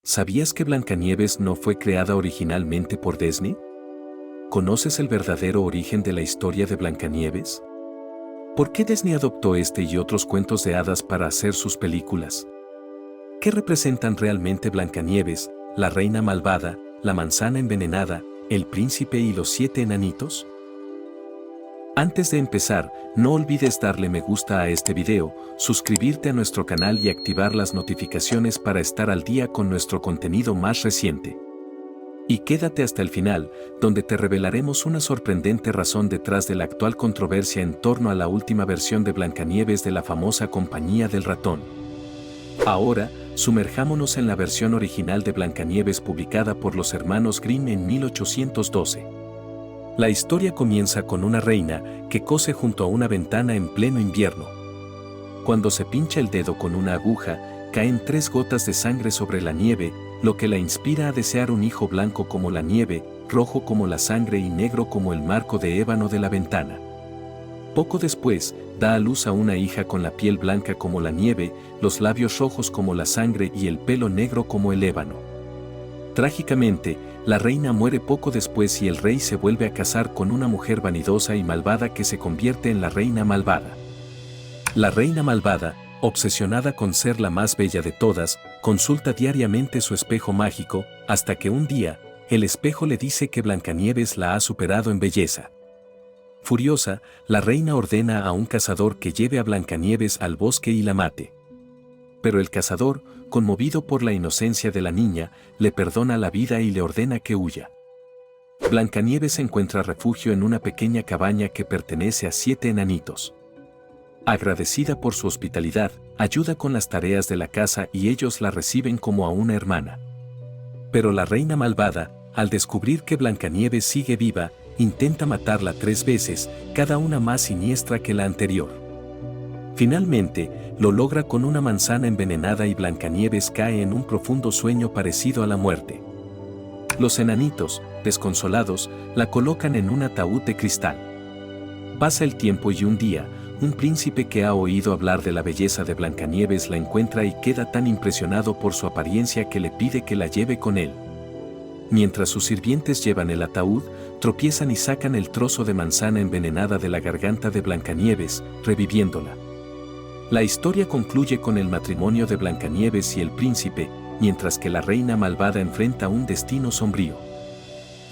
¿Sabías que Blancanieves no fue creada originalmente por Disney? ¿Conoces el verdadero origen de la historia de Blancanieves? ¿Por qué Disney adoptó este y otros cuentos de hadas para hacer sus películas? ¿Qué representan realmente Blancanieves, la reina malvada, la manzana envenenada, el príncipe y los 7 enanitos? Antes de empezar, no olvides darle me gusta a este video, suscribirte a nuestro canal y activar las notificaciones para estar al día con nuestro contenido más reciente. Y quédate hasta el final, donde te revelaremos una sorprendente razón detrás de la actual controversia en torno a la última versión de Blancanieves de la famosa Compañía del Ratón. Ahora, sumerjámonos en la versión original de Blancanieves publicada por los hermanos Grimm en 1812. La historia comienza con una reina que cose junto a una ventana en pleno invierno. Cuando se pincha el dedo con una aguja, caen 3 gotas de sangre sobre la nieve, lo que la inspira a desear un hijo blanco como la nieve, rojo como la sangre y negro como el marco de ébano de la ventana. Poco después, da a luz a una hija con la piel blanca como la nieve, los labios rojos como la sangre y el pelo negro como el ébano. Trágicamente, la reina muere poco después y el rey se vuelve a casar con una mujer vanidosa y malvada que se convierte en la reina malvada. La reina malvada, obsesionada con ser la más bella de todas, consulta diariamente su espejo mágico, hasta que un día, el espejo le dice que Blancanieves la ha superado en belleza. Furiosa, la reina ordena a un cazador que lleve a Blancanieves al bosque y la mate. Pero el cazador, conmovido por la inocencia de la niña, le perdona la vida y le ordena que huya. Blancanieves encuentra refugio en una pequeña cabaña que pertenece a 7 enanitos. Agradecida por su hospitalidad, ayuda con las tareas de la casa y ellos la reciben como a una hermana. Pero la reina malvada, al descubrir que Blancanieves sigue viva, intenta matarla 3 veces, cada una más siniestra que la anterior. Finalmente, lo logra con una manzana envenenada y Blancanieves cae en un profundo sueño parecido a la muerte. Los enanitos, desconsolados, la colocan en un ataúd de cristal. Pasa el tiempo y un día, un príncipe que ha oído hablar de la belleza de Blancanieves la encuentra y queda tan impresionado por su apariencia que le pide que la lleve con él. Mientras sus sirvientes llevan el ataúd, tropiezan y sacan el trozo de manzana envenenada de la garganta de Blancanieves, reviviéndola. La historia concluye con el matrimonio de Blancanieves y el príncipe, mientras que la reina malvada enfrenta un destino sombrío.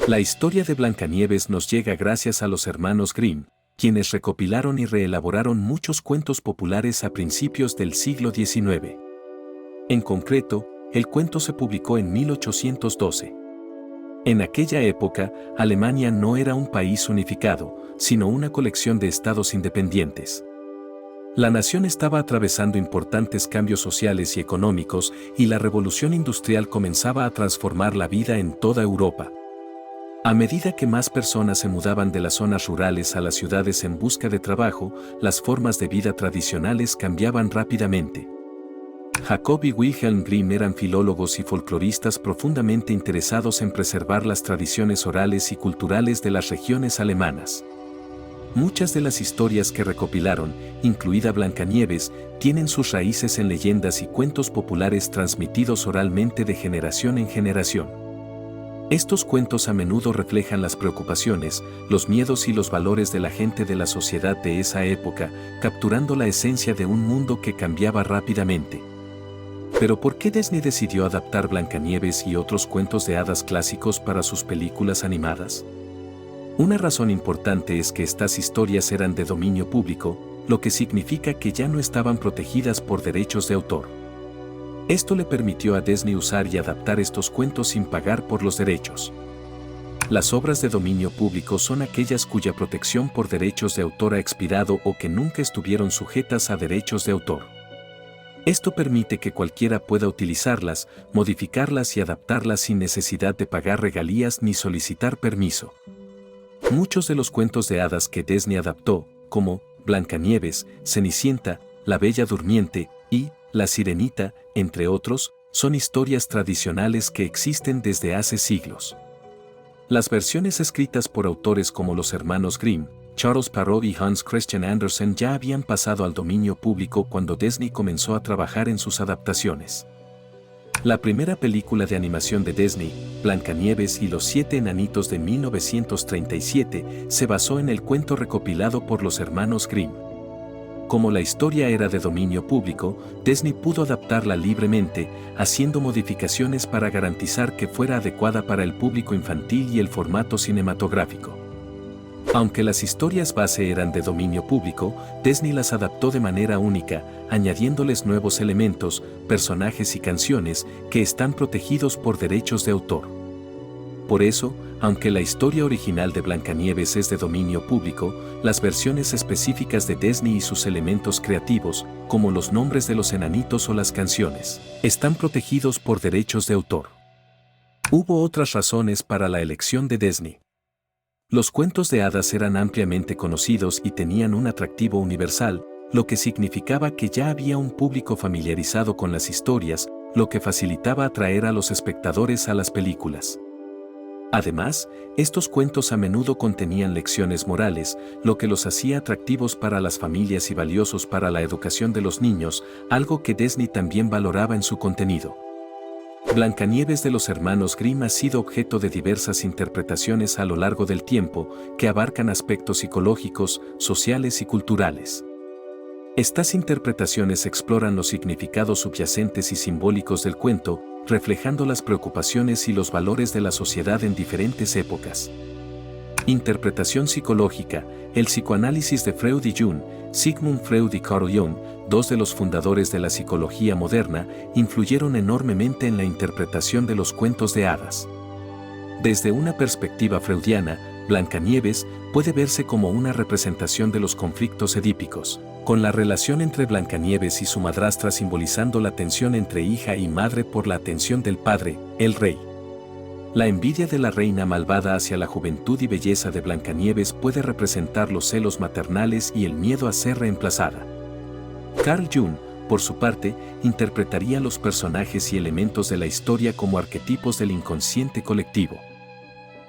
La historia de Blancanieves nos llega gracias a los hermanos Grimm, quienes recopilaron y reelaboraron muchos cuentos populares a principios del siglo XIX. En concreto, el cuento se publicó en 1812. En aquella época, Alemania no era un país unificado, sino una colección de estados independientes. La nación estaba atravesando importantes cambios sociales y económicos y la revolución industrial comenzaba a transformar la vida en toda Europa. A medida que más personas se mudaban de las zonas rurales a las ciudades en busca de trabajo, las formas de vida tradicionales cambiaban rápidamente. Jacob y Wilhelm Grimm eran filólogos y folcloristas profundamente interesados en preservar las tradiciones orales y culturales de las regiones alemanas. Muchas de las historias que recopilaron, incluida Blancanieves, tienen sus raíces en leyendas y cuentos populares transmitidos oralmente de generación en generación. Estos cuentos a menudo reflejan las preocupaciones, los miedos y los valores de la gente de la sociedad de esa época, capturando la esencia de un mundo que cambiaba rápidamente. Pero ¿por qué Disney decidió adaptar Blancanieves y otros cuentos de hadas clásicos para sus películas animadas? Una razón importante es que estas historias eran de dominio público, lo que significa que ya no estaban protegidas por derechos de autor. Esto le permitió a Disney usar y adaptar estos cuentos sin pagar por los derechos. Las obras de dominio público son aquellas cuya protección por derechos de autor ha expirado o que nunca estuvieron sujetas a derechos de autor. Esto permite que cualquiera pueda utilizarlas, modificarlas y adaptarlas sin necesidad de pagar regalías ni solicitar permiso. Muchos de los cuentos de hadas que Disney adaptó, como Blancanieves, Cenicienta, La Bella Durmiente y La Sirenita, entre otros, son historias tradicionales que existen desde hace siglos. Las versiones escritas por autores como los hermanos Grimm, Charles Perrault y Hans Christian Andersen ya habían pasado al dominio público cuando Disney comenzó a trabajar en sus adaptaciones. La primera película de animación de Disney, Blancanieves y los siete enanitos de 1937, se basó en el cuento recopilado por los hermanos Grimm. Como la historia era de dominio público, Disney pudo adaptarla libremente, haciendo modificaciones para garantizar que fuera adecuada para el público infantil y el formato cinematográfico. Aunque las historias base eran de dominio público, Disney las adaptó de manera única, añadiéndoles nuevos elementos, personajes y canciones que están protegidos por derechos de autor. Por eso, aunque la historia original de Blancanieves es de dominio público, las versiones específicas de Disney y sus elementos creativos, como los nombres de los enanitos o las canciones, están protegidos por derechos de autor. Hubo otras razones para la elección de Disney. Los cuentos de hadas eran ampliamente conocidos y tenían un atractivo universal, lo que significaba que ya había un público familiarizado con las historias, lo que facilitaba atraer a los espectadores a las películas. Además, estos cuentos a menudo contenían lecciones morales, lo que los hacía atractivos para las familias y valiosos para la educación de los niños, algo que Disney también valoraba en su contenido. Blancanieves de los hermanos Grimm ha sido objeto de diversas interpretaciones a lo largo del tiempo, que abarcan aspectos psicológicos, sociales y culturales. Estas interpretaciones exploran los significados subyacentes y simbólicos del cuento, reflejando las preocupaciones y los valores de la sociedad en diferentes épocas. Interpretación psicológica. El psicoanálisis de Freud y Jung, Sigmund Freud y Carl Jung, dos de los fundadores de la psicología moderna, influyeron enormemente en la interpretación de los cuentos de hadas. Desde una perspectiva freudiana, Blancanieves puede verse como una representación de los conflictos edípicos, con la relación entre Blancanieves y su madrastra simbolizando la tensión entre hija y madre por la atención del padre, el rey. La envidia de la reina malvada hacia la juventud y belleza de Blancanieves puede representar los celos maternales y el miedo a ser reemplazada. Carl Jung, por su parte, interpretaría los personajes y elementos de la historia como arquetipos del inconsciente colectivo.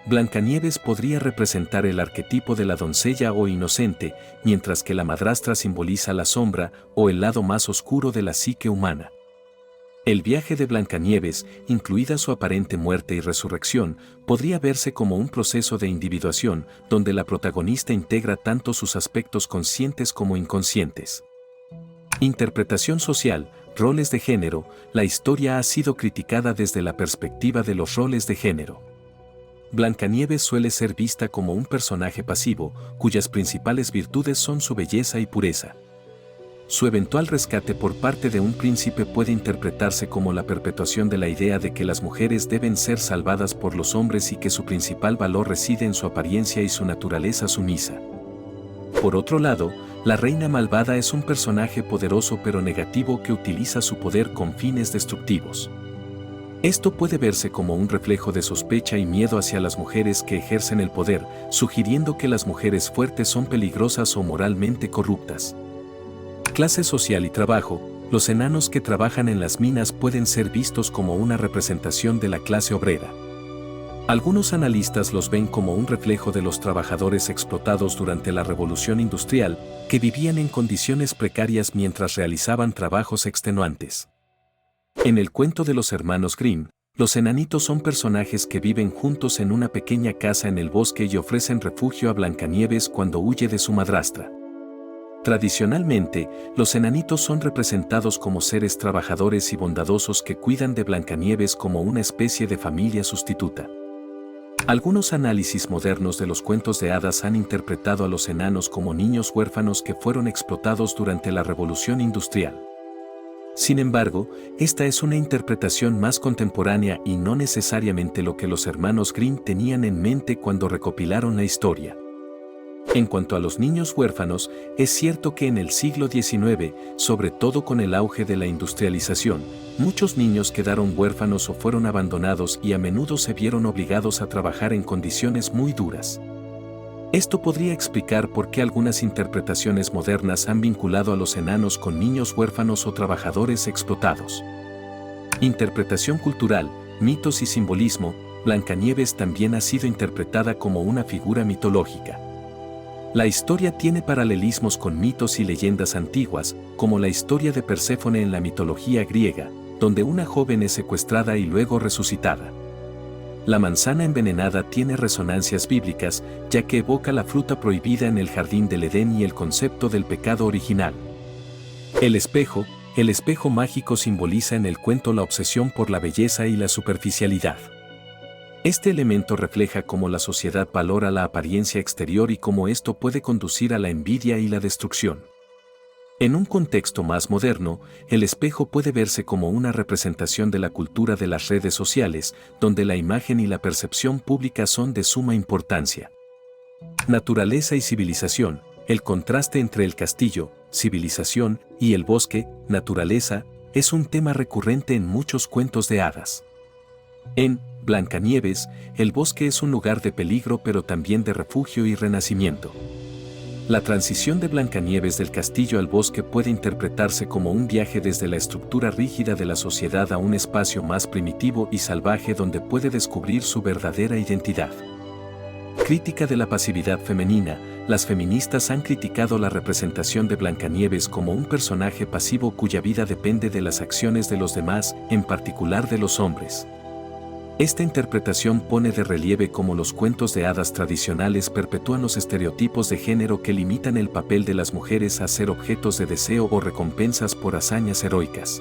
Blancanieves podría representar el arquetipo de la doncella o inocente, mientras que la madrastra simboliza la sombra o el lado más oscuro de la psique humana. El viaje de Blancanieves, incluida su aparente muerte y resurrección, podría verse como un proceso de individuación, donde la protagonista integra tanto sus aspectos conscientes como inconscientes. Interpretación social, roles de género. La historia ha sido criticada desde la perspectiva de los roles de género. Blancanieves suele ser vista como un personaje pasivo, cuyas principales virtudes son su belleza y pureza. Su eventual rescate por parte de un príncipe puede interpretarse como la perpetuación de la idea de que las mujeres deben ser salvadas por los hombres y que su principal valor reside en su apariencia y su naturaleza sumisa. Por otro lado, la reina malvada es un personaje poderoso pero negativo que utiliza su poder con fines destructivos. Esto puede verse como un reflejo de sospecha y miedo hacia las mujeres que ejercen el poder, sugiriendo que las mujeres fuertes son peligrosas o moralmente corruptas. Clase social y trabajo. Los enanos que trabajan en las minas pueden ser vistos como una representación de la clase obrera. Algunos analistas los ven como un reflejo de los trabajadores explotados durante la Revolución Industrial, que vivían en condiciones precarias mientras realizaban trabajos extenuantes. En el cuento de los hermanos Grimm, los enanitos son personajes que viven juntos en una pequeña casa en el bosque y ofrecen refugio a Blancanieves cuando huye de su madrastra. Tradicionalmente, los enanitos son representados como seres trabajadores y bondadosos que cuidan de Blancanieves como una especie de familia sustituta. Algunos análisis modernos de los cuentos de hadas han interpretado a los enanos como niños huérfanos que fueron explotados durante la Revolución Industrial. Sin embargo, esta es una interpretación más contemporánea y no necesariamente lo que los hermanos Grimm tenían en mente cuando recopilaron la historia. En cuanto a los niños huérfanos, es cierto que en el siglo XIX, sobre todo con el auge de la industrialización, muchos niños quedaron huérfanos o fueron abandonados y a menudo se vieron obligados a trabajar en condiciones muy duras. Esto podría explicar por qué algunas interpretaciones modernas han vinculado a los enanos con niños huérfanos o trabajadores explotados. Interpretación cultural, mitos y simbolismo. Blancanieves también ha sido interpretada como una figura mitológica. La historia tiene paralelismos con mitos y leyendas antiguas, como la historia de Perséfone en la mitología griega, donde una joven es secuestrada y luego resucitada. La manzana envenenada tiene resonancias bíblicas, ya que evoca la fruta prohibida en el jardín del Edén y el concepto del pecado original. El espejo mágico simboliza en el cuento la obsesión por la belleza y la superficialidad. Este elemento refleja cómo la sociedad valora la apariencia exterior y cómo esto puede conducir a la envidia y la destrucción. En un contexto más moderno, el espejo puede verse como una representación de la cultura de las redes sociales, donde la imagen y la percepción pública son de suma importancia. Naturaleza y civilización. El contraste entre el castillo, civilización, y el bosque, naturaleza, es un tema recurrente en muchos cuentos de hadas. En Blancanieves, el bosque es un lugar de peligro pero también de refugio y renacimiento. La transición de Blancanieves del castillo al bosque puede interpretarse como un viaje desde la estructura rígida de la sociedad a un espacio más primitivo y salvaje donde puede descubrir su verdadera identidad. Crítica de la pasividad femenina. Las feministas han criticado la representación de Blancanieves como un personaje pasivo cuya vida depende de las acciones de los demás, en particular de los hombres. Esta interpretación pone de relieve cómo los cuentos de hadas tradicionales perpetúan los estereotipos de género que limitan el papel de las mujeres a ser objetos de deseo o recompensas por hazañas heroicas.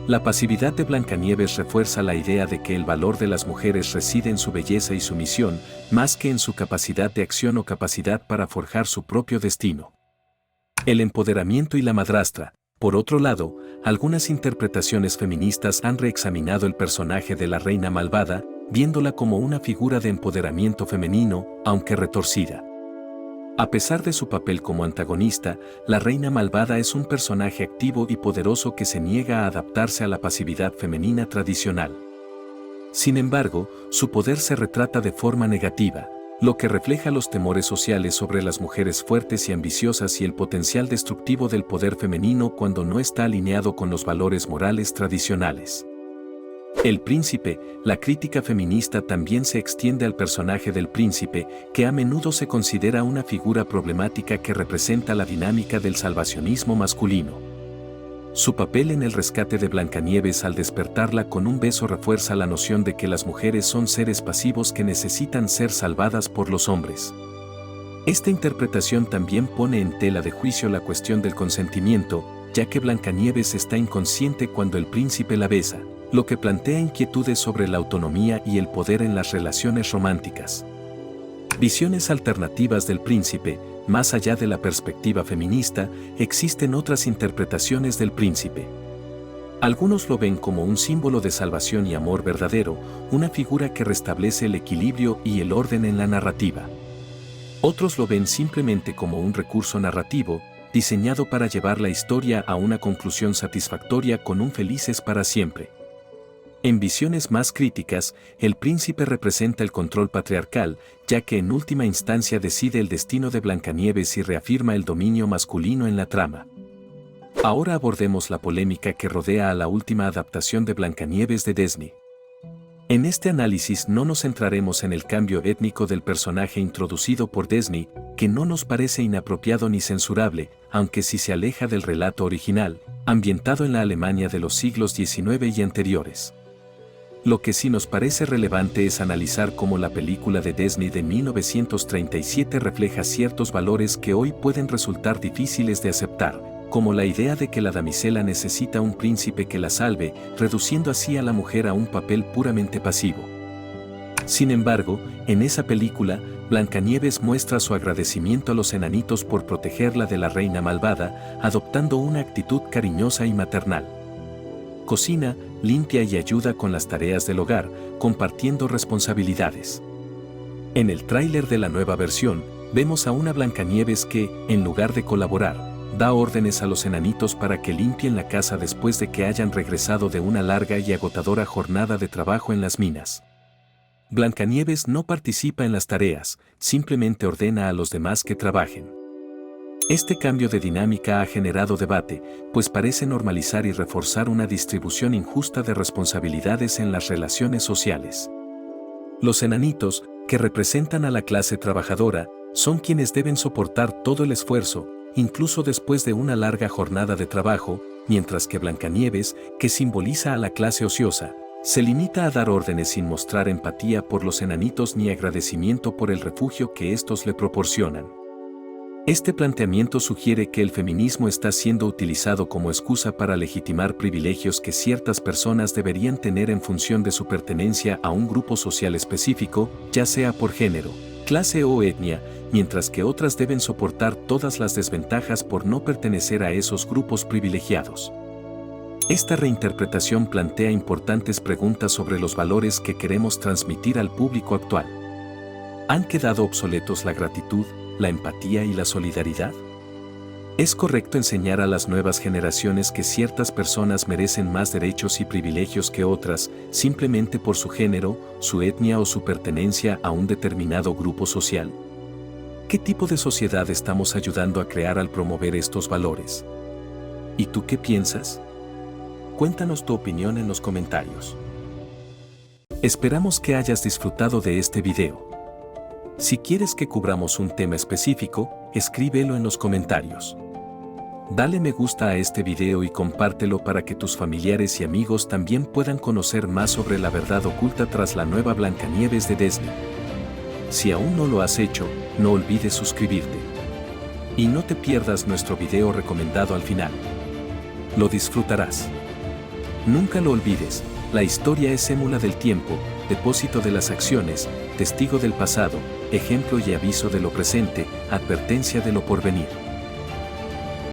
La pasividad de Blancanieves refuerza la idea de que el valor de las mujeres reside en su belleza y sumisión, más que en su capacidad de acción o capacidad para forjar su propio destino. El empoderamiento y la madrastra. Por otro lado, algunas interpretaciones feministas han reexaminado el personaje de la reina malvada, viéndola como una figura de empoderamiento femenino, aunque retorcida. A pesar de su papel como antagonista, la reina malvada es un personaje activo y poderoso que se niega a adaptarse a la pasividad femenina tradicional. Sin embargo, su poder se retrata de forma negativa, lo que refleja los temores sociales sobre las mujeres fuertes y ambiciosas y el potencial destructivo del poder femenino cuando no está alineado con los valores morales tradicionales. El príncipe. La crítica feminista también se extiende al personaje del príncipe, que a menudo se considera una figura problemática que representa la dinámica del salvacionismo masculino. Su papel en el rescate de Blancanieves al despertarla con un beso refuerza la noción de que las mujeres son seres pasivos que necesitan ser salvadas por los hombres. Esta interpretación también pone en tela de juicio la cuestión del consentimiento, ya que Blancanieves está inconsciente cuando el príncipe la besa, lo que plantea inquietudes sobre la autonomía y el poder en las relaciones románticas. Visiones alternativas del príncipe. Más allá de la perspectiva feminista, existen otras interpretaciones del príncipe. Algunos lo ven como un símbolo de salvación y amor verdadero, una figura que restablece el equilibrio y el orden en la narrativa. Otros lo ven simplemente como un recurso narrativo, diseñado para llevar la historia a una conclusión satisfactoria con un felices para siempre. En visiones más críticas, el príncipe representa el control patriarcal, ya que en última instancia decide el destino de Blancanieves y reafirma el dominio masculino en la trama. Ahora abordemos la polémica que rodea a la última adaptación de Blancanieves de Disney. En este análisis no nos centraremos en el cambio étnico del personaje introducido por Disney, que no nos parece inapropiado ni censurable, aunque sí se aleja del relato original, ambientado en la Alemania de los siglos XIX y anteriores. Lo que sí nos parece relevante es analizar cómo la película de Disney de 1937 refleja ciertos valores que hoy pueden resultar difíciles de aceptar, como la idea de que la damisela necesita un príncipe que la salve, reduciendo así a la mujer a un papel puramente pasivo. Sin embargo, en esa película, Blancanieves muestra su agradecimiento a los enanitos por protegerla de la reina malvada, adoptando una actitud cariñosa y maternal. Cocina, limpia y ayuda con las tareas del hogar, compartiendo responsabilidades. En el tráiler de la nueva versión, vemos a una Blancanieves que, en lugar de colaborar, da órdenes a los enanitos para que limpien la casa después de que hayan regresado de una larga y agotadora jornada de trabajo en las minas. Blancanieves no participa en las tareas, simplemente ordena a los demás que trabajen. Este cambio de dinámica ha generado debate, pues parece normalizar y reforzar una distribución injusta de responsabilidades en las relaciones sociales. Los enanitos, que representan a la clase trabajadora, son quienes deben soportar todo el esfuerzo, incluso después de una larga jornada de trabajo, mientras que Blancanieves, que simboliza a la clase ociosa, se limita a dar órdenes sin mostrar empatía por los enanitos ni agradecimiento por el refugio que estos le proporcionan. Este planteamiento sugiere que el feminismo está siendo utilizado como excusa para legitimar privilegios que ciertas personas deberían tener en función de su pertenencia a un grupo social específico, ya sea por género, clase o etnia, mientras que otras deben soportar todas las desventajas por no pertenecer a esos grupos privilegiados. Esta reinterpretación plantea importantes preguntas sobre los valores que queremos transmitir al público actual. ¿Han quedado obsoletos la gratitud, la empatía y la solidaridad? ¿Es correcto enseñar a las nuevas generaciones que ciertas personas merecen más derechos y privilegios que otras, simplemente por su género, su etnia o su pertenencia a un determinado grupo social? ¿Qué tipo de sociedad estamos ayudando a crear al promover estos valores? ¿Y tú qué piensas? Cuéntanos tu opinión en los comentarios. Esperamos que hayas disfrutado de este video. Si quieres que cubramos un tema específico, escríbelo en los comentarios. Dale me gusta a este video y compártelo para que tus familiares y amigos también puedan conocer más sobre la verdad oculta tras la nueva Blancanieves de Disney. Si aún no lo has hecho, no olvides suscribirte. Y no te pierdas nuestro video recomendado al final. Lo disfrutarás. Nunca lo olvides, la historia es émula del tiempo, depósito de las acciones, testigo del pasado, ejemplo y aviso de lo presente, advertencia de lo porvenir.